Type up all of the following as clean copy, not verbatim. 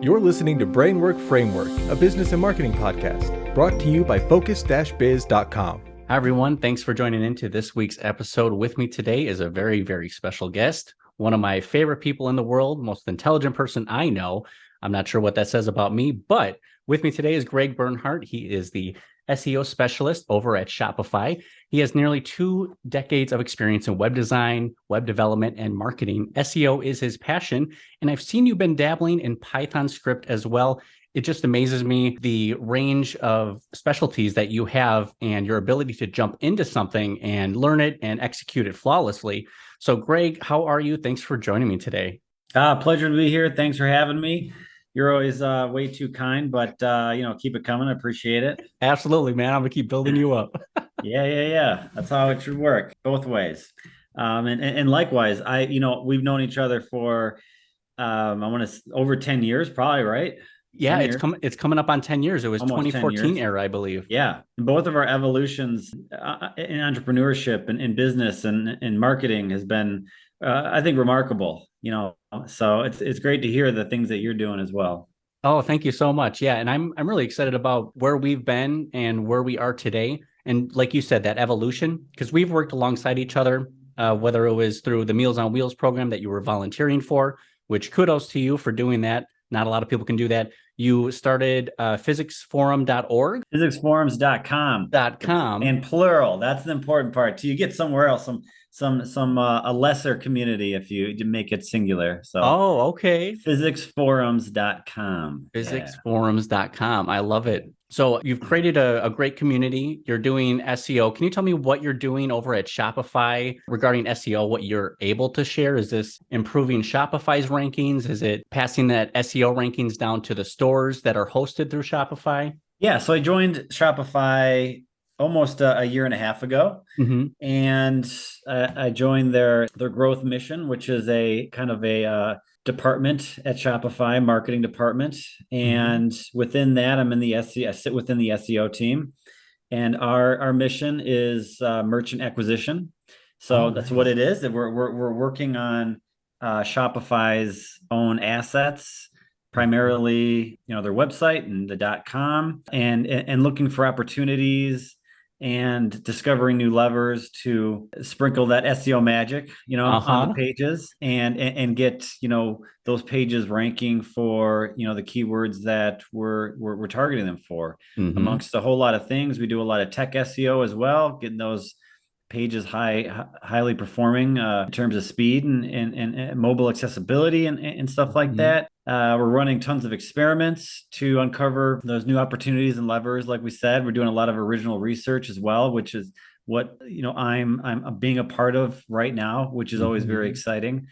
You're listening to Brainwork Framework, a business and marketing podcast, brought to you by focus-biz.com. Hi, everyone. Thanks for joining into this week's episode. With me today is a very, very special guest, one of my favorite people in the world, most intelligent person I know. I'm not sure what that says about me, but with me today is Greg Bernhardt. He is the SEO specialist over at Shopify. He has nearly 2 decades of experience in web design, web development, and marketing. SEO is his passion, and I've seen you've been dabbling in Python script as well. It just amazes me the range of specialties that you have and your ability to jump into something and learn it and execute it flawlessly. So, Greg, how are you? Thanks for joining me today. Pleasure to be here. Thanks for having me. You're always way too kind, but keep it coming. I appreciate it. Absolutely, man. I'm gonna keep building you up. Yeah. That's how it should work, both ways. And likewise, we've known each other for over 10 years, probably, right? Yeah, it's coming up on 10 years. It was Almost 2014 era, I believe. Yeah, and both of our evolutions in entrepreneurship and in business and marketing has been, I think, remarkable. So it's great to hear the things that you're doing as well. Oh, thank you so much. Yeah, and I'm really excited about where we've been and where we are today. And like you said, that evolution, because we've worked alongside each other, whether it was through the Meals on Wheels program that you were volunteering for, which kudos to you for doing that. Not a lot of people can do that. You started physicsforum.org. Physicsforums.com. And plural. That's the important part. You get somewhere else, a lesser community if you make it singular. So okay. Physicsforums.com. Physicsforums.com. I love it. So you've created a great community. You're doing SEO. Can you tell me what you're doing over at Shopify regarding SEO, what you're able to share? Is this improving Shopify's rankings? Is it passing that SEO rankings down to the stores that are hosted through Shopify? Yeah. So I joined Shopify almost a year and a half ago. Mm-hmm. And I joined their growth mission, which is a kind of a department at Shopify, marketing department. And within that, I sit within the SEO team. And our mission is merchant acquisition. So that's what it is. That we're working on Shopify's own assets, primarily, their website and the .com, and looking for opportunities and discovering new levers to sprinkle that SEO magic, on the pages and get, those pages ranking for, the keywords that we're targeting them for. Amongst a whole lot of things. We do a lot of tech SEO as well, getting those pages highly performing in terms of speed and mobile accessibility and stuff like that. We're running tons of experiments to uncover those new opportunities and levers. Like we said, we're doing a lot of original research as well, which is what I'm being a part of right now, which is always very exciting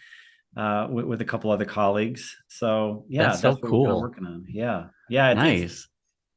with a couple other colleagues. So that's so cool. What we're working on. Yeah, nice. It's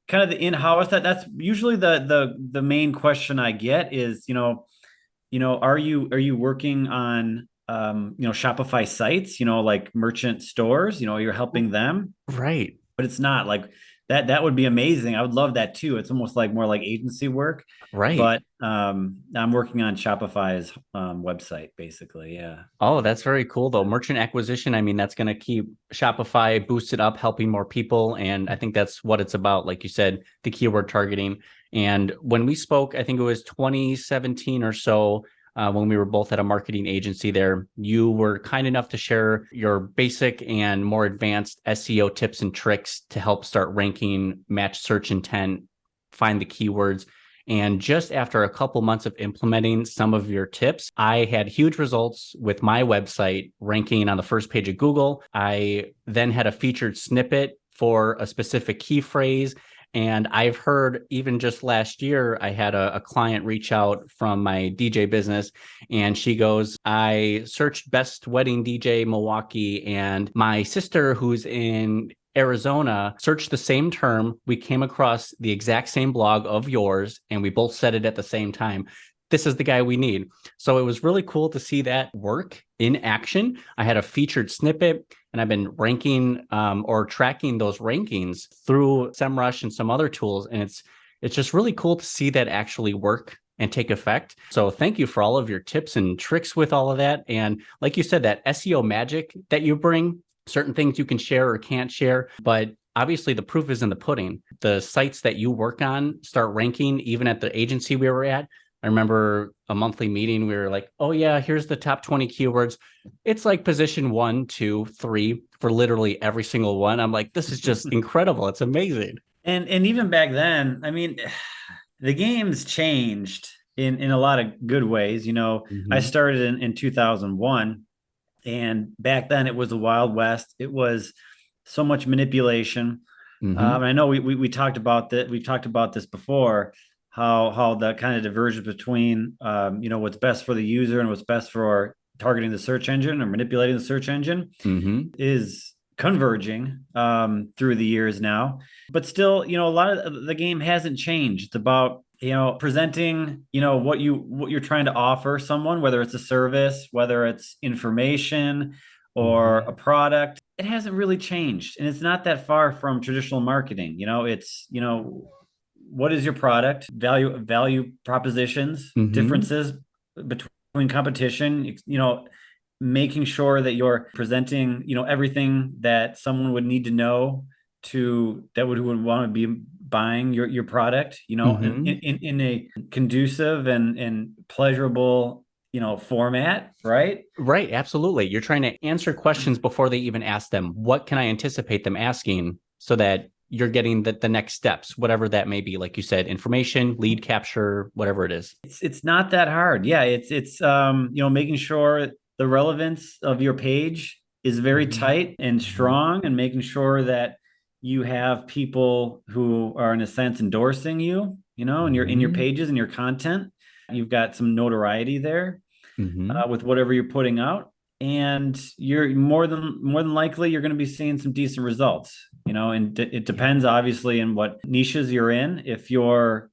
kind of the in-house. That's usually the main question I get is are you working on Shopify sites, like merchant stores, you're helping them. Right. But it's not like that would be amazing. I would love that too. It's almost like more like agency work. Right. But I'm working on Shopify's website basically. Yeah. Oh, that's very cool though. Merchant acquisition. I mean, that's going to keep Shopify boosted up, helping more people. And I think that's what it's about. Like you said, the keyword targeting. And when we spoke, I think it was 2017 or so, when we were both at a marketing agency there, you were kind enough to share your basic and more advanced SEO tips and tricks to help start ranking, match search intent, find the keywords. And just after a couple months of implementing some of your tips, I had huge results with my website ranking on the first page of Google. I then had a featured snippet for a specific key phrase. And I've heard even just last year, I had a client reach out from my DJ business, and she goes, I searched best wedding DJ Milwaukee, and my sister who's in Arizona searched the same term. We came across the exact same blog of yours, and we both said it at the same time. This is the guy we need. So it was really cool to see that work in action. I had a featured snippet, and I've been ranking or tracking those rankings through SEMrush and some other tools. And it's just really cool to see that actually work and take effect. So thank you for all of your tips and tricks with all of that. And like you said, that SEO magic that you bring, certain things you can share or can't share, but obviously the proof is in the pudding. The sites that you work on start ranking even at the agency we were at. I remember a monthly meeting, we were like, oh yeah, here's the top 20 keywords. It's like position 1, 2, 3 for literally every single one. I'm like, this is just incredible. It's amazing. And even back then, I mean, the game's changed in a lot of good ways. I started in 2001, and back then it was the Wild West. It was so much manipulation. I know we talked about that. We've talked about this before, how the kind of divergence between what's best for the user and what's best for targeting the search engine or manipulating the search engine is converging through the years now. But still, a lot of the game hasn't changed. It's about presenting what you're trying to offer someone, whether it's a service, whether it's information or a product. It hasn't really changed, and it's not that far from traditional marketing. It's what is your product, value propositions, differences between competition, making sure that you're presenting everything that someone would need to know that would want to be buying your product, in a conducive and pleasurable format, right? Right, absolutely. You're trying to answer questions before they even ask them. What can I anticipate them asking so that you're getting the next steps, whatever that may be? Like you said, information, lead capture, whatever it is. It's not that hard. Yeah, it's making sure the relevance of your page is very tight and strong, and making sure that you have people who are in a sense endorsing you, in your pages and your content. You've got some notoriety there with whatever you're putting out, and you're more than likely you're going to be seeing some decent results. And it depends obviously on what niches you're in. If you're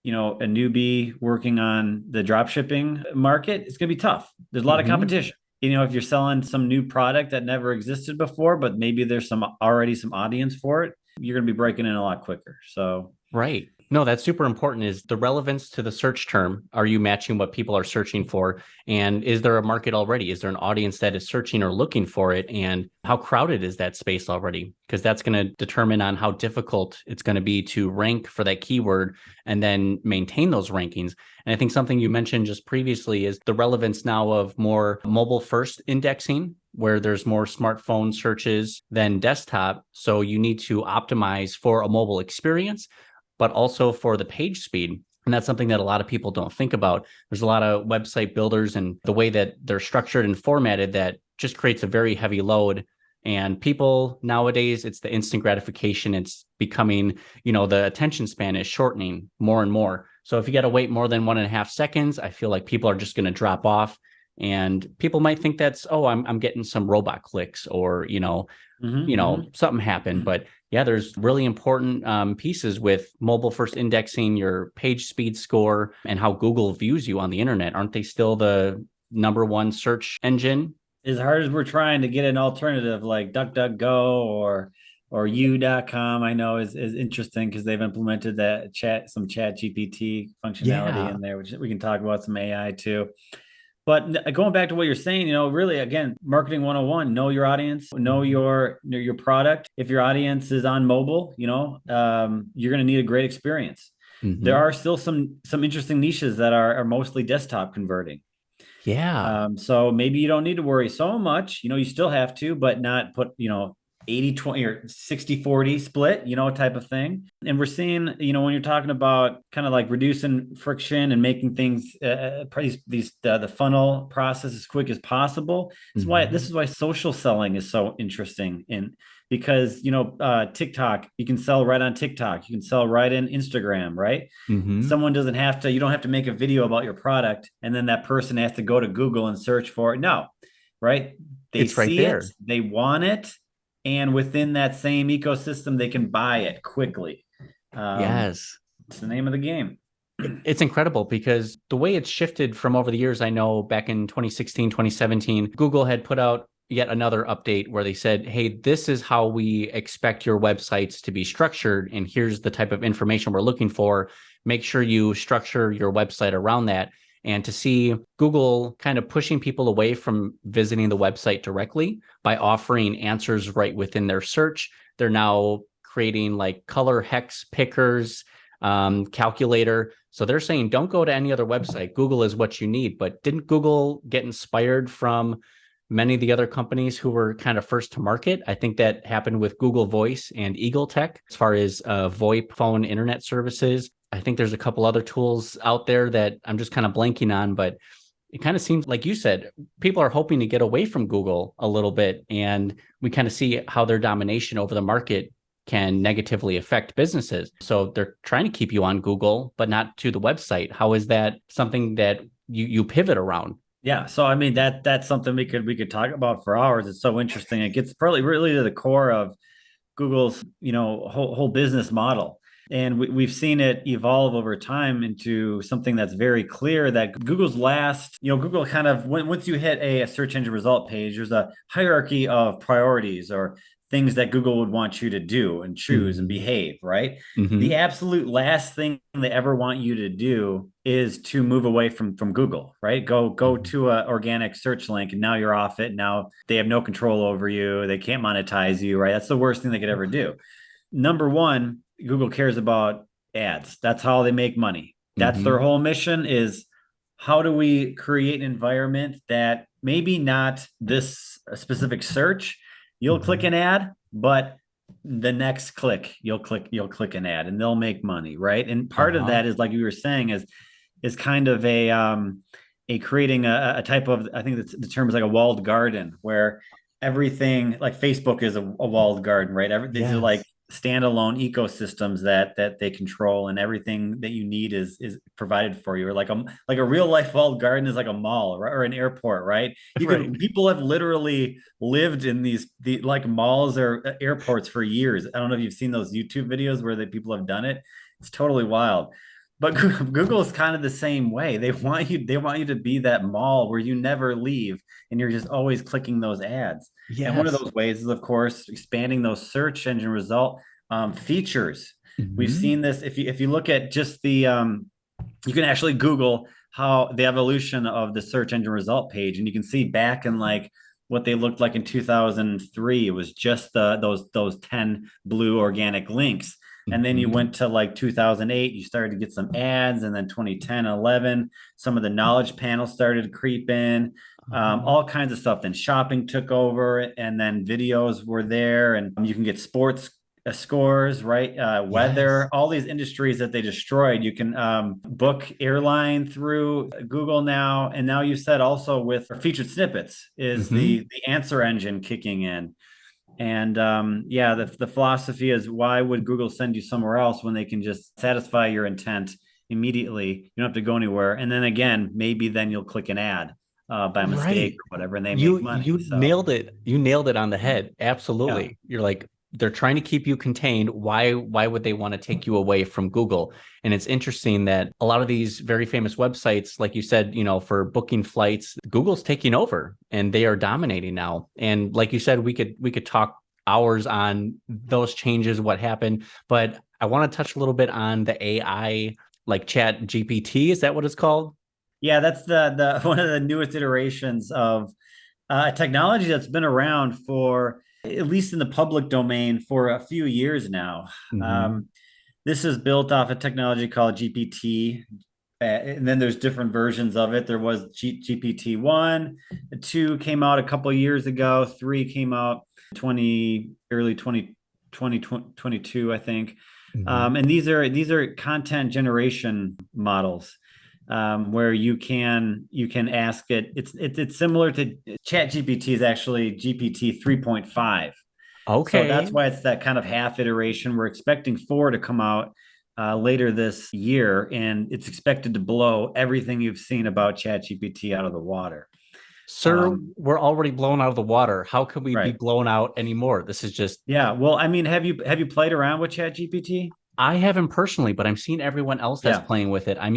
a newbie working on the drop shipping market, it's going to be tough. There's a lot of competition. If you're selling some new product that never existed before, but maybe there's already some audience for it, you're going to be breaking in a lot quicker. So right. No, that's super important, is the relevance to the search term. Are you matching what people are searching for? And is there a market already? Is there an audience that is searching or looking for it? And how crowded is that space already? Because that's going to determine on how difficult it's going to be to rank for that keyword and then maintain those rankings. And I think something you mentioned just previously is the relevance now of more mobile first indexing, where there's more smartphone searches than desktop. So you need to optimize for a mobile experience, but also for the page speed. And that's something that a lot of people don't think about. There's a lot of website builders and the way that they're structured and formatted that just creates a very heavy load. And people nowadays, it's the instant gratification. It's becoming, the attention span is shortening more and more. So if you got to wait more than 1.5 seconds, I feel like people are just going to drop off. And people might think that's, I'm getting some robot clicks or, something happened. But yeah, there's really important pieces with mobile first indexing, your page speed score, and how Google views you on the internet. Aren't they still the number one search engine? As hard as we're trying to get an alternative like DuckDuckGo or you.com, I know is interesting because they've implemented some chat GPT functionality in there, which we can talk about, some AI too. But going back to what you're saying, really, again, marketing 101, know your audience, know your product. If your audience is on mobile, you're going to need a great experience. There are still some interesting niches that are mostly desktop converting. Yeah. So maybe you don't need to worry so much. You still have to, but not put, 80-20 or 60-40 split, type of thing. And we're seeing, when you're talking about kind of like reducing friction and making things, the funnel process as quick as possible. This is why social selling is so interesting. Because, TikTok, you can sell right on TikTok. You can sell right in Instagram, right? Someone you don't have to make a video about your product and then that person has to go to Google and search for it. No, right? It's right there. They want it. And within that same ecosystem, they can buy it quickly. Yes. It's the name of the game. It's incredible because the way it's shifted from over the years, I know back in 2016, 2017, Google had put out yet another update where they said, hey, this is how we expect your websites to be structured. And here's the type of information we're looking for. Make sure you structure your website around that. And to see Google kind of pushing people away from visiting the website directly by offering answers right within their search. They're now creating like color hex pickers, calculator. So they're saying, don't go to any other website. Google is what you need. But didn't Google get inspired from many of the other companies who were kind of first to market? I think that happened with Google Voice and Eagle Tech as far as VoIP phone internet services. I think there's a couple other tools out there that I'm just kind of blanking on, but it kind of seems like you said, people are hoping to get away from Google a little bit. And we kind of see how their domination over the market can negatively affect businesses. So they're trying to keep you on Google, but not to the website. How is that something that you pivot around? Yeah, so I mean that's something we could talk about for hours. It's so interesting. It gets probably really to the core of Google's whole business model. And we've seen it evolve over time into something that's very clear that Google's Google kind of, once you hit a search engine result page, there's a hierarchy of priorities or things that Google would want you to do and choose and behave, right? Mm-hmm. The absolute last thing they ever want you to do is to move away from Google, right? Go to an organic search link and now you're off it. Now they have no control over you. They can't monetize you, right? That's the worst thing they could ever do. Number one, Google cares about ads. That's how they make money. That's their whole mission, is how do we create an environment that maybe not this specific search, you'll click an ad, but the next click, you'll click an ad and they'll make money, right? And part of that is, like you were saying, is kind of a creating a type of, I think the term is like a walled garden, where everything, like Facebook is a walled garden, right? These are like standalone ecosystems that they control, and everything that you need is provided for you. Or like a real life walled garden is like a mall, right? Or an airport, right? People have literally lived in the like malls or airports for years. I don't know if you've seen those YouTube videos where people have done it. It's totally wild. But Google is kind of the same way. They want you to be that mall where you never leave and you're just always clicking those ads. Yes. And one of those ways is, of course, expanding those search engine result features. We've seen this. If you look at just the, you can actually Google how the evolution of the search engine result page, and you can see back in like what they looked like in 2003. It was just those 10 blue organic links. And then you went to like 2008, you started to get some ads. And then 2010, 11, some of the knowledge panels started to creep in, all kinds of stuff. Then shopping took over, and then videos were there, and you can get sports scores, right? Weather, all these industries that they destroyed. You can book airline through Google now. And now you said also with featured snippets is the answer engine kicking in. And the philosophy is, why would Google send you somewhere else when they can just satisfy your intent immediately? You don't have to go anywhere. And then again, maybe then you'll click an ad by mistake or whatever, and they make money. You nailed it. You nailed it on the head. Absolutely. Yeah. You're like, they're trying to keep you contained. Why would they want to take you away from Google? And it's interesting that a lot of these very famous websites, like you said, for booking flights, Google's taking over and they are dominating now. And like you said, we could talk hours on those changes, what happened, but I want to touch a little bit on the AI, like Chat GPT. Is that what it's called? Yeah, that's the one of the newest iterations of technology that's been around for, at least in the public domain, for a few years now. This is built off a technology called GPT. And then there's different versions of it. There was GPT 1, 2 came out a couple of years ago, 3 came out early 2022, I think. And these are content generation models. Where you can ask it. It's similar to Chat GPT, is actually GPT 3.5. Okay. So that's why it's that kind of half iteration. We're expecting 4 to come out later this year, and it's expected to blow everything you've seen about Chat GPT out of the water. Sir, we're already blown out of the water. How could we be blown out anymore? This is just... Yeah. Well, I mean, have you played around with Chat GPT? I haven't personally, but I'm seeing everyone else that's playing with it. I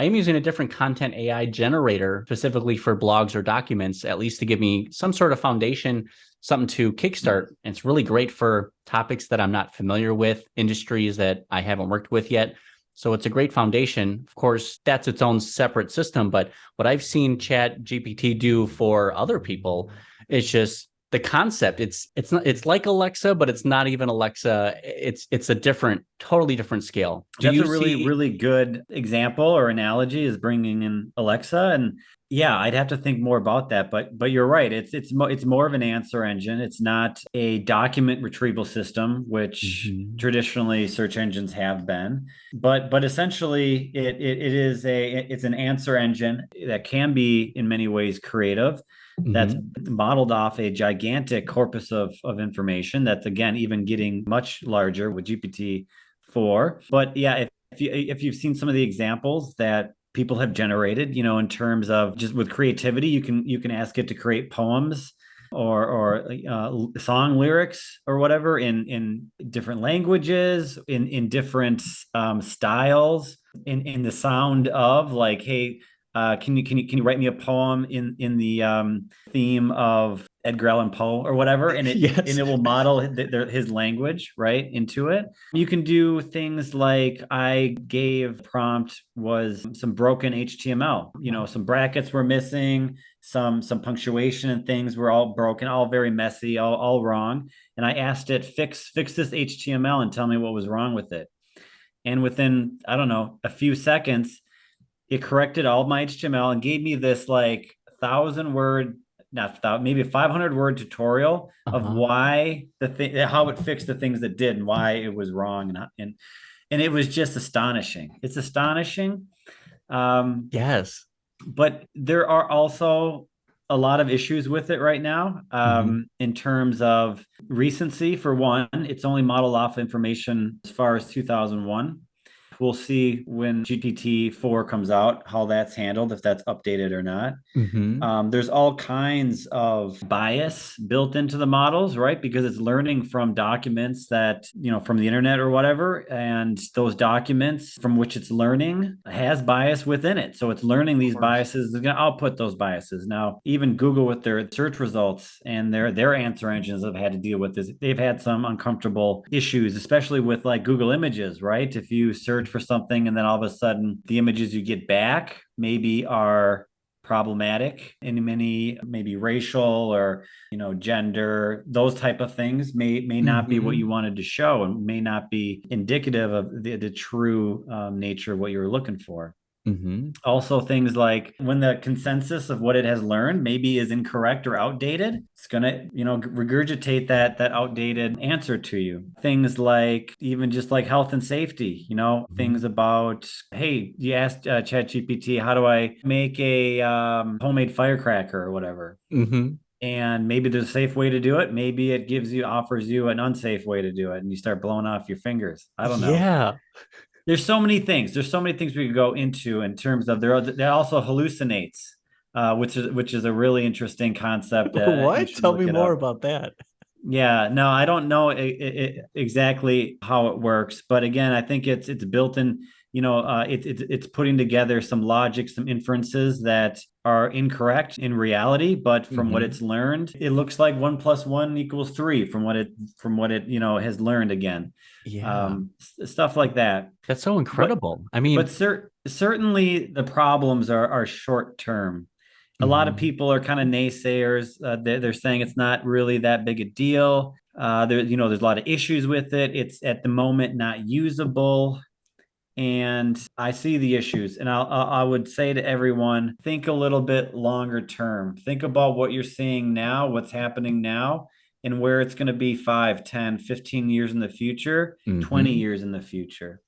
am using a different content AI generator specifically for blogs or documents, at least to give me some sort of foundation, something to kickstart. And it's really great for topics that I'm not familiar with, industries that I haven't worked with yet. So it's a great foundation. Of course, that's its own separate system. But what I've seen Chat GPT do for other people is just the concept. It's like Alexa, but it's not even Alexa. It's a totally different scale. That's a really good example or analogy, is bringing in Alexa. And yeah, I'd have to think more about that, but you're right. It's more of an answer engine. It's not a document retrieval system, which traditionally search engines have been. But essentially, it's an answer engine that can be in many ways creative. That's modeled off a gigantic corpus of information. That's again even getting much larger with GPT-4. But yeah, if you've seen some of the examples that people have generated, in terms of just with creativity, you can ask it to create poems or song lyrics or whatever in different languages, in different styles, in the sound of like, hey, can you write me a poem in the theme of Edgar Allan Poe or whatever, and it will model his language right into it. You can do things like, I gave prompt was some broken HTML. Some brackets were missing, some punctuation and things were all broken, all very messy, all wrong. And I asked it, fix this HTML and tell me what was wrong with it. And within, I don't know, a few seconds, it corrected all of my HTML and gave me this like 1,000-word, maybe a 500-word tutorial of why how it fixed the things that did and why it was wrong. And it was just astonishing. It's astonishing. Yes. But there are also a lot of issues with it right now, in terms of recency. For one, it's only modeled off information as far as 2001. We'll see when GPT-4 comes out how that's handled, if that's updated or not. There's all kinds of bias built into the models, right? Because it's learning from documents that, from the internet or whatever. And those documents from which it's learning has bias within it. So it's learning these biases, it's going to output those biases. Now, even Google with their search results and their answer engines have had to deal with this. They've had some uncomfortable issues, especially with like Google Images, right? If you search for something and then all of a sudden the images you get back maybe are problematic in many, maybe racial or gender, those type of things may not be what you wanted to show, and may not be indicative of the true nature of what you were looking for. Also, things like when the consensus of what it has learned maybe is incorrect or outdated, it's going to, regurgitate that outdated answer to you. Things like even just like health and safety, things about, hey, you asked ChatGPT, how do I make a homemade firecracker or whatever? And maybe there's a safe way to do it. Maybe it offers you an unsafe way to do it, and you start blowing off your fingers. I don't know. Yeah. There's so many things we could go into in terms of that also hallucinates, which is a really interesting concept. What? Tell me more about that. Yeah, no, I don't know exactly how it works, but again, I think it's built in. It's putting together some logic, some inferences that are incorrect in reality, but from what it's learned, it looks like 1 + 1 = 3 from what it has learned again. Yeah, stuff like that. That's so incredible. But certainly the problems are short term. A lot of people are kind of naysayers. They're saying it's not really that big a deal. There's a lot of issues with it. It's at the moment not usable. And I see the issues, and I would say to everyone, think a little bit longer term. Think about what you're seeing now, what's happening now, and where it's going to be 5, 10, 15 years in the future, 20 years in the future.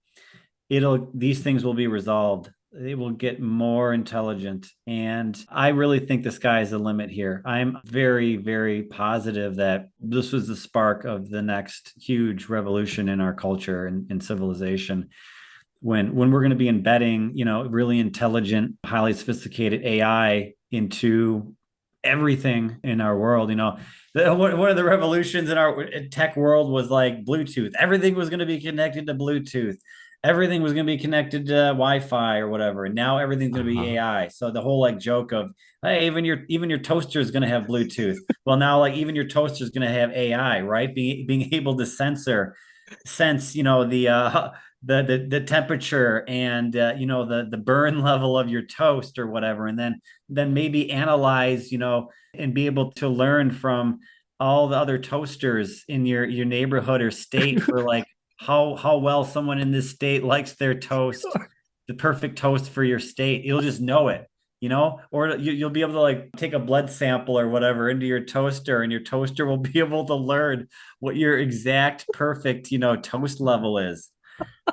These things will be resolved. They will get more intelligent. And I really think the sky is the limit here. I'm very, very positive that this was the spark of the next huge revolution in our culture and civilization. When we're going to be embedding, really intelligent, highly sophisticated AI into everything in our world. One of the revolutions in our tech world was like Bluetooth. Everything was going to be connected to Bluetooth. Everything was going to be connected to Wi-Fi or whatever. And now everything's going to be AI. So the whole like joke of, hey, even your toaster is going to have Bluetooth. Well, now like even your toaster is going to have AI, right? Being able to sense, the temperature and the burn level of your toast or whatever, and then maybe analyze, and be able to learn from all the other toasters in your neighborhood or state for like how well someone in this state likes their toast, the perfect toast for your state. You'll just know it, or you'll be able to like take a blood sample or whatever into your toaster, and your toaster will be able to learn what your exact perfect, toast level is.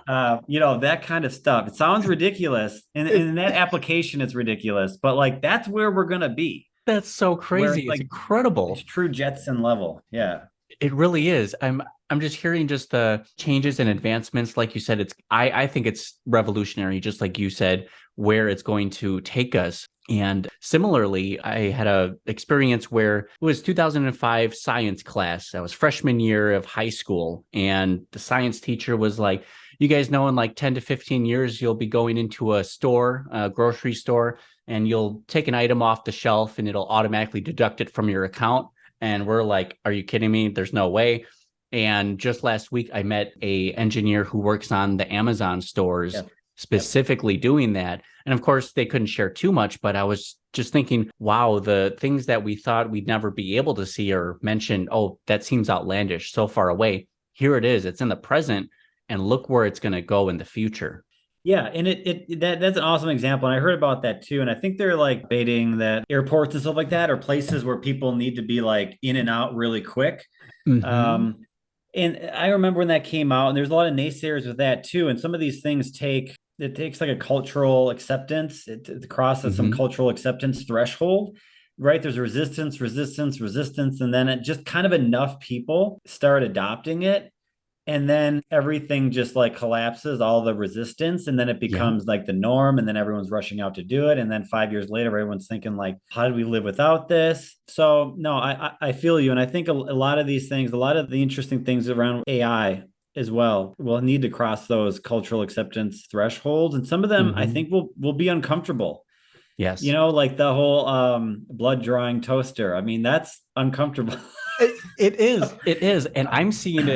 That kind of stuff. It sounds ridiculous. And in that application, it's ridiculous, but like that's where we're gonna be. That's so Where crazy. It's like incredible. it's true Jetson level. Yeah. It really is. I'm just hearing just the changes and advancements. Like you said, I think it's revolutionary, just like you said, where it's going to take us. And similarly, I had a experience where it was 2005 science class. That was freshman year of high school. And the science teacher was like, you guys know in like 10 to 15 years, you'll be going into a store, a grocery store, and you'll take an item off the shelf and it'll automatically deduct it from your account. And we're like, are you kidding me? There's no way. And just last week, I met a engineer who works on the Amazon stores, specifically doing that. And of course, they couldn't share too much, but I was just thinking, wow, the things that we thought we'd never be able to see or mention, oh, that seems outlandish, so far away. Here it is. It's in the present, and look where it's going to go in the future. Yeah, and that's an awesome example. And I heard about that too. And I think they're like baiting that airports and stuff like that, or places where people need to be like in and out really quick. Mm-hmm. And I remember when that came out, and there's a lot of naysayers with that too. And some of these things takes like a cultural acceptance. It crosses some cultural acceptance threshold, right? There's resistance, and then it just kind of enough people start adopting it. And then everything just like collapses, all the resistance, and then it becomes like the norm, and then everyone's rushing out to do it. And then 5 years later, everyone's thinking like, how did we live without this? So no, I feel you. And I think a lot of these things, a lot of the interesting things around AI as well will need to cross those cultural acceptance thresholds. And some of them I think will be uncomfortable. Yes. Like the whole blood drawing toaster. I mean, that's uncomfortable. It is. And I'm seeing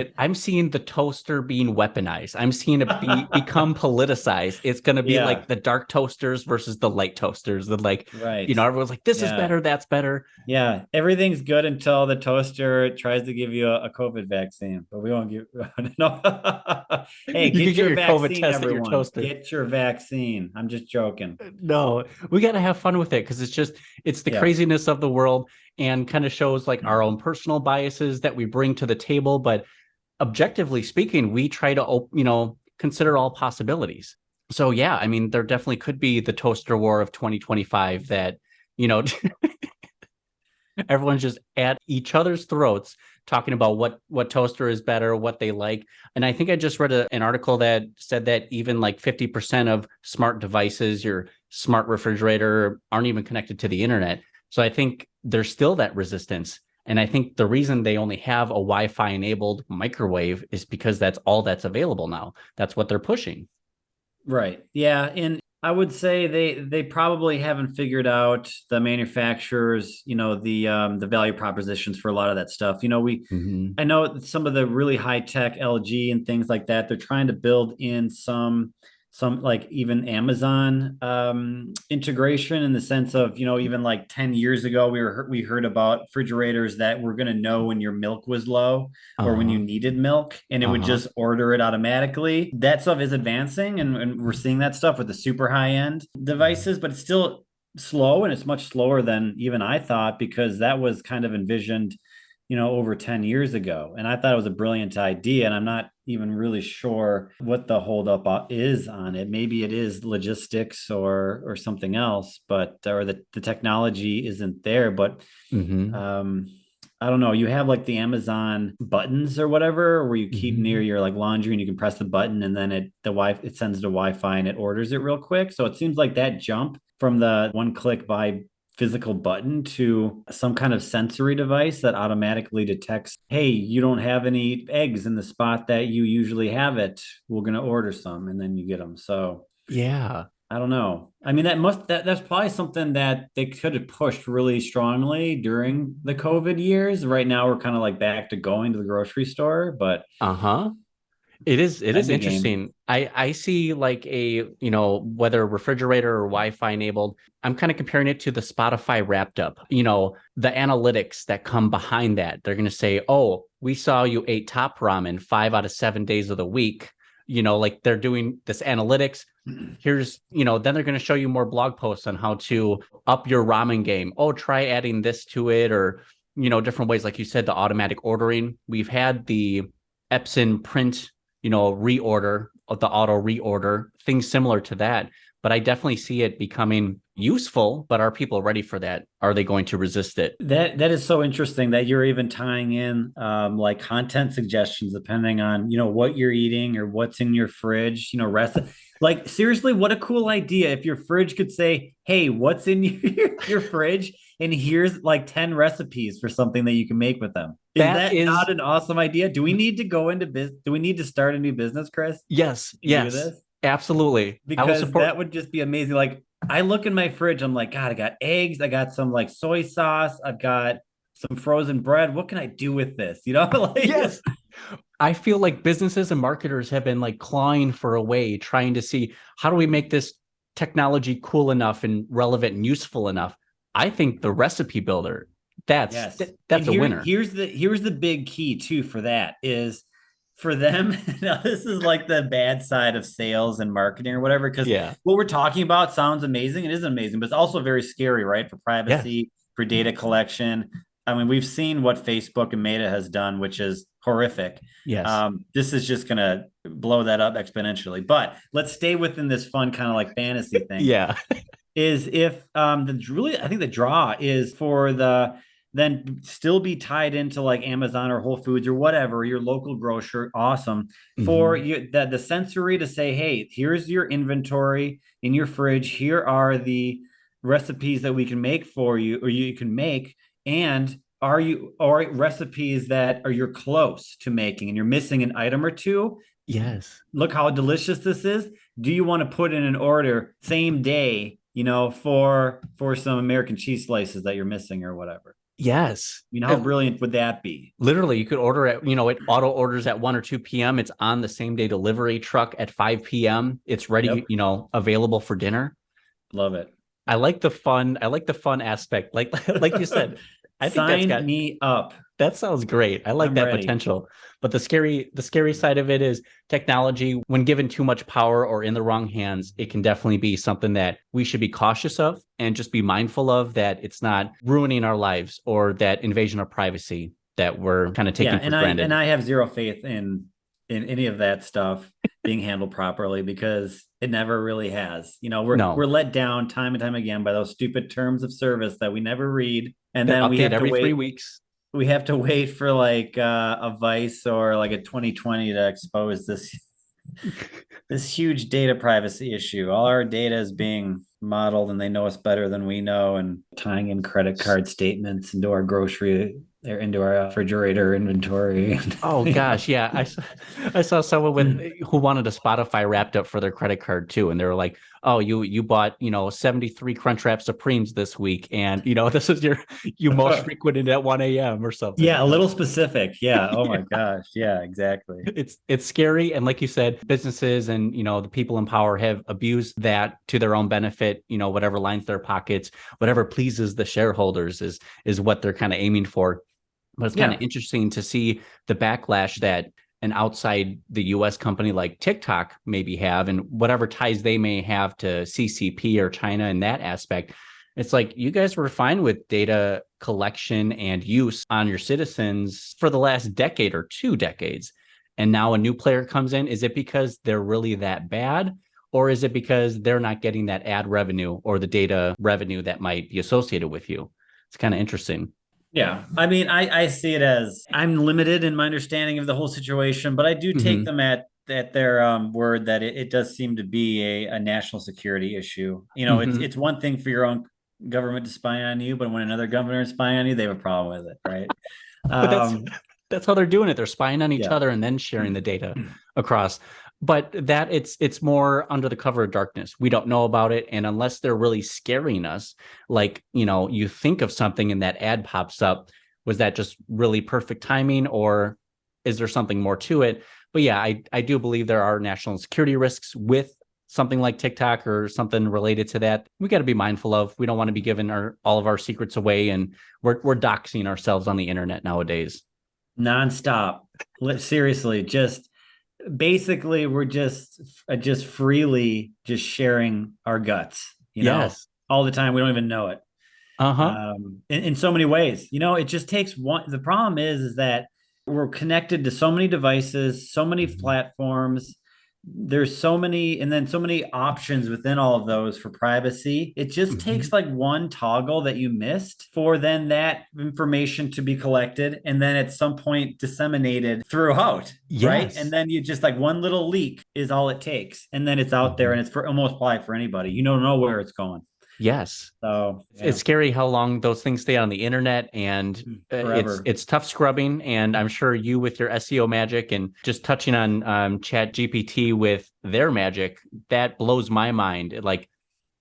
the toaster being weaponized. I'm seeing it become politicized. It's going to be like the dark toasters versus the light toasters. Right. Everyone's like, this is better, that's better. Yeah. Everything's good until the toaster tries to give you a COVID vaccine, but we won't give, no. Hey, get your vaccine, COVID test everyone. Your toaster. Get your vaccine. I'm just joking. No, we got to have fun with it because it's the craziness of the world, and kind of shows like our own personal biases that we bring to the table. But objectively speaking, we try to, consider all possibilities. So, yeah, I mean, there definitely could be the toaster war of 2025 that, everyone's just at each other's throats talking about what toaster is better, what they like. And I think I just read an article that said that even like 50% of smart devices, your smart refrigerator, aren't even connected to the internet. So I think there's still that resistance. And I think the reason they only have a Wi-Fi enabled microwave is because that's all that's available now. That's what they're pushing. Right. Yeah. And I would say they probably haven't figured out, the manufacturers, the value propositions for a lot of that stuff. I know some of the really high tech LG and things like that, they're trying to build in some like even Amazon integration, in the sense of, even like 10 years ago, we heard about refrigerators that were going to know when your milk was low or when you needed milk, and it would just order it automatically. That stuff is advancing, and we're seeing that stuff with the super high end devices, but it's still slow, and it's much slower than even I thought, because that was kind of envisioned over 10 years ago. And I thought it was a brilliant idea. And I'm not even really sure what the holdup is on it. Maybe it is logistics or something else, but, or the technology isn't there. But I don't know. You have like the Amazon buttons or whatever, where you keep near your like laundry, and you can press the button, and then it sends to Wi-Fi and it orders it real quick. So it seems like that jump from the one click by physical button to some kind of sensory device that automatically detects, hey, you don't have any eggs in the spot that you usually have it, we're going to order some, and then you get them. So yeah, I don't know. I mean, that's probably something that they could have pushed really strongly during the COVID years. Right now we're kind of like back to going to the grocery store, but It is End the game. interesting. I see like a, whether refrigerator or Wi-Fi enabled, I'm kind of comparing it to the Spotify Wrapped Up. The analytics that come behind that. They're going to say, "Oh, we saw you ate top ramen 5 out of 7 days of the week." Like they're doing this analytics. Here's, then they're going to show you more blog posts on how to up your ramen game. Oh, try adding this to it, or different ways. Like you said, the automatic ordering. We've had the Epson print reorder, the auto reorder, things similar to that. But I definitely see it becoming useful. But are people ready for that? Are they going to resist it? That is so interesting that you're even tying in like content suggestions depending on what you're eating or what's in your fridge. Like seriously, what a cool idea if your fridge could say, "Hey, what's in your fridge?" and here's like 10 recipes for something that you can make with them. Is that not an awesome idea? Do we need to go into business? Do we need to start a new business, Chris? Yes. Do this? Absolutely. Because that would just be amazing. Like I look in my fridge, I'm like, God, I got eggs, I got some like soy sauce, I've got some frozen bread. What can I do with this? Like, yes. I feel like businesses and marketers have been like clawing for a way, trying to see how do we make this technology cool enough and relevant and useful enough. I think the recipe builder, that's a winner. Here's the big key too for that is for them. Now this is like the bad side of sales and marketing or whatever, because what we're talking about sounds amazing. It is amazing, but it's also very scary, right? For privacy, for data collection. I mean, we've seen what Facebook and Meta has done, which is horrific. Yes. This is just going to blow that up exponentially. But let's stay within this fun kind of like fantasy thing. Yeah. Is if I think the draw is for then still be tied into like Amazon or Whole Foods or whatever, your local grocer. Awesome. For you, the sensory to say, "Hey, here's your inventory in your fridge. Here are the recipes that we can make for you, or you can make. And or recipes that you're close to making and you're missing an item or two. Yes. Look how delicious this is. Do you want to put in an order same day, for some American cheese slices that you're missing or whatever?" Yes. How brilliant would that be? Literally, you could order it, it auto orders at 1 or 2 p.m. It's on the same day delivery truck at 5 p.m. It's ready, available for dinner. Love it. I like the fun aspect. Like you said, I think Sign me up. That sounds great. I like that potential. But the scary side of it is technology, when given too much power or in the wrong hands, it can definitely be something that we should be cautious of and just be mindful of, that it's not ruining our lives or that invasion of privacy that we're kind of taking for granted. And I have zero faith in any of that stuff being handled properly, because it never really has. We're let down time and time again by those stupid terms of service that we never read. And then we have every to wait 3 weeks. We have to wait for like a Vice or like a 2020 to expose this huge data privacy issue. All our data is being modeled, and they know us better than we know, and tying in credit card statements into our grocery or into our refrigerator inventory. Oh gosh, yeah. I saw someone who wanted a Spotify Wrapped Up for their credit card too, and they were like, "Oh, you bought 73 Crunchwrap Supremes this week, and this is you most frequented at 1 a.m. or something." Yeah, a little specific. Yeah. Oh my gosh. Yeah, exactly. It's scary, and like you said, businesses and the people in power have abused that to their own benefit. Whatever lines their pockets, whatever pleases the shareholders is what they're kind of aiming for. But it's kind of interesting to see the backlash that an outside the US company like TikTok maybe have, and whatever ties they may have to CCP or China in that aspect. It's like, you guys were fine with data collection and use on your citizens for the last decade or 2 decades. And now a new player comes in. Is it because they're really that bad? Or is it because they're not getting that ad revenue or the data revenue that might be associated with you? It's kind of interesting. Yeah. I mean, I see it as, I'm limited in my understanding of the whole situation, but I do take them at their word that it does seem to be a national security issue. It's one thing for your own government to spy on you, but when another government is spying on you, they have a problem with it, right? But that's how they're doing it. They're spying on each other and then sharing the data across. But that it's more under the cover of darkness. We don't know about it. And unless they're really scaring us, like, you think of something and that ad pops up, was that just really perfect timing, or is there something more to it? But yeah, I do believe there are national security risks with something like TikTok or something related to that. We got to be mindful of. We don't want to be giving all of our secrets away, and we're doxing ourselves on the internet nowadays. Nonstop. Seriously, just basically we're just freely just sharing our guts, Yes. all the time. We don't even know it. In so many ways, it just takes one. The problem is that we're connected to so many devices, so many platforms. There's so many, and then so many options within all of those for privacy. It just takes like one toggle that you missed for then that information to be collected and then at some point disseminated throughout. Yes. Right. And then you just like one little leak is all it takes. And then it's out there and it's for almost apply for anybody. You don't know where it's going. Yes. So it's scary how long those things stay on the internet, and it's tough scrubbing. And I'm sure you, with your SEO magic and just touching on Chat GPT with their magic, that blows my mind. Like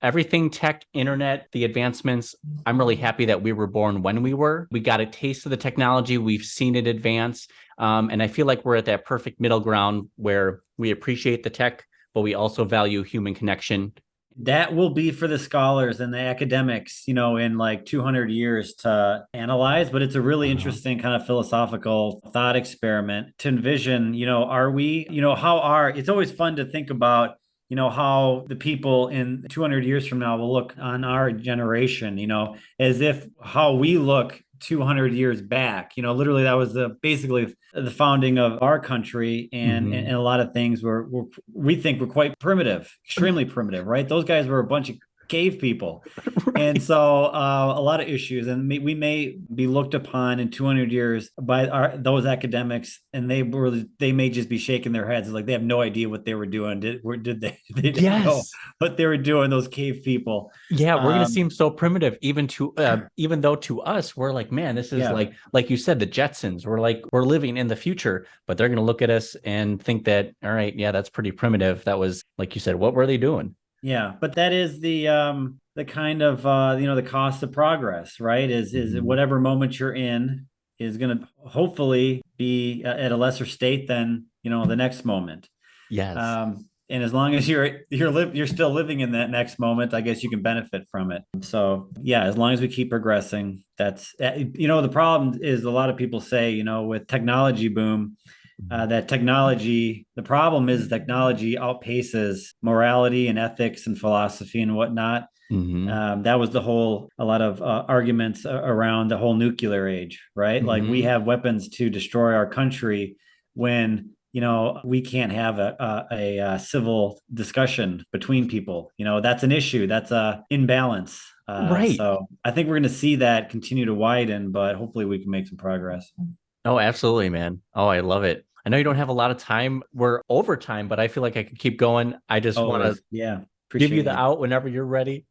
everything tech, internet, the advancements, I'm really happy that we were born when we were. We got a taste of the technology. We've seen it advance. And I feel like we're at that perfect middle ground where we appreciate the tech, but we also value human connection. That will be for the scholars and the academics, in like 200 years to analyze. But it's a really interesting kind of philosophical thought experiment to envision, are we, it's always fun to think about, how the people in 200 years from now will look on our generation, as if how we look 200 years back. Literally that was basically the founding of our country, and a lot of things we think were quite primitive, extremely primitive, right? Those guys were a bunch of cave people. Right. And so a lot of issues, and we may be looked upon in 200 years by those academics, and they may just be shaking their heads like they have no idea what they were doing. They didn't know what they were doing, those cave people. Yeah, we're going to seem so primitive, even though to us we're like, man, this is like you said, the Jetsons. We're living in the future, but they're going to look at us and think that, all right, yeah, that's pretty primitive. That was, like you said, what were they doing? Yeah, but that is the kind of the cost of progress, right? Is whatever moment you're in is going to hopefully be at a lesser state than the next moment. Yes. And as long as you're still living in that next moment, I guess you can benefit from it. So yeah, as long as we keep progressing, that's the problem is a lot of people say with technology boom. The problem is technology outpaces morality and ethics and philosophy and whatnot. That was a lot of arguments around the whole nuclear age, right? Like we have weapons to destroy our country when, we can't have a civil discussion between people. That's an issue. That's a imbalance. Right. So I think we're going to see that continue to widen, but hopefully we can make some progress. Oh, absolutely, man. Oh, I love it. I know you don't have a lot of time. We're over time, but I feel like I could keep going. I just want to give you the out whenever you're ready.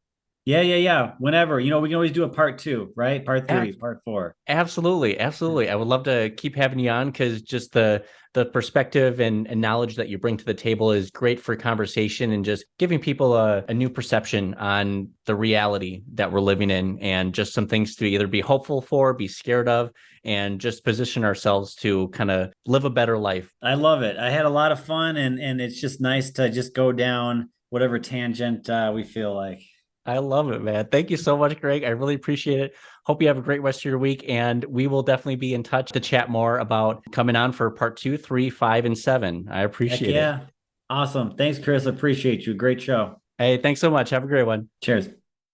Yeah. Whenever, we can always do a part 2, right? Part 3, part 4. Absolutely. I would love to keep having you on, because just the perspective and knowledge that you bring to the table is great for conversation and just giving people a new perception on the reality that we're living in, and just some things to either be hopeful for, be scared of, and just position ourselves to kind of live a better life. I love it. I had a lot of fun, and it's just nice to just go down whatever tangent we feel like. I love it, man. Thank you so much, Greg. I really appreciate it. Hope you have a great rest of your week, and we will definitely be in touch to chat more about coming on for part 2, 3, 5, and 7. I appreciate it. Awesome. Thanks, Chris. Appreciate you. Great show. Hey, thanks so much. Have a great one. Cheers.